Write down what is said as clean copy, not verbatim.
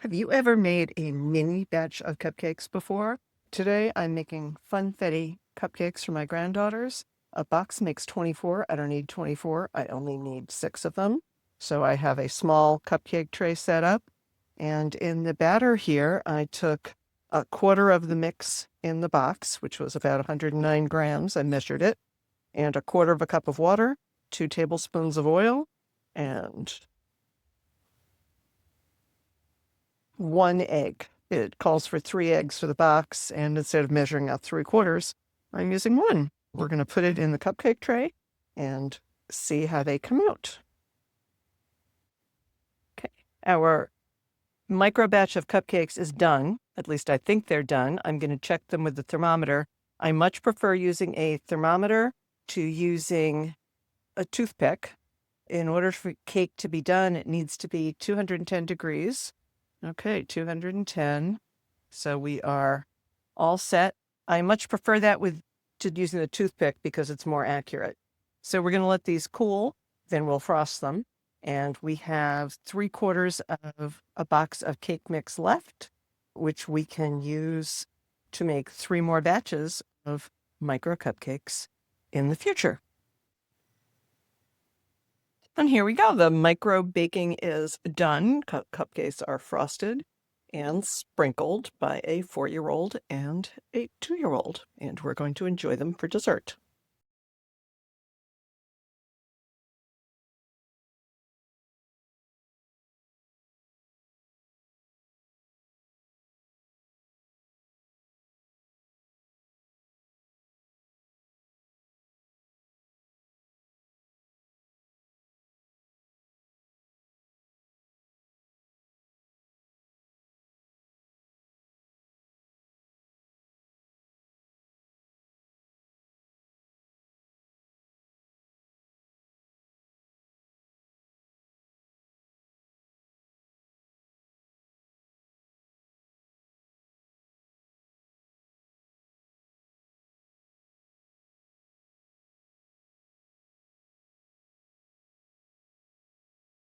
Have you ever made a mini batch of cupcakes before? Today I'm making funfetti cupcakes for my granddaughters. A box makes 24. I don't need 24. I only need 6 of them. So I have a small cupcake tray set up. And in the batter here, I took a quarter of the mix in the box, which was about 109 grams. I measured it. And a quarter of a cup of water, 2 tablespoons of oil, and 1 egg. It calls for 3 eggs for the box, and instead of measuring out 3/4, I'm using 1. We're going to put it in the cupcake tray and see how they come out. Okay, our micro batch of cupcakes is done. At least I think they're done. I'm going to check them with the thermometer. I much prefer using a thermometer to using a toothpick. In order for cake to be done, it needs to be 210 degrees. Okay, 210. So we are all set. I much prefer that to using the toothpick because it's more accurate. So we're going to let these cool, then we'll frost them. And we have 3/4 of a box of cake mix left, which we can use to make 3 more batches of micro cupcakes in the future. And here we go. The micro baking is done. Cupcakes are frosted and sprinkled by a 4-year-old and a 2-year-old, and we're going to enjoy them for dessert.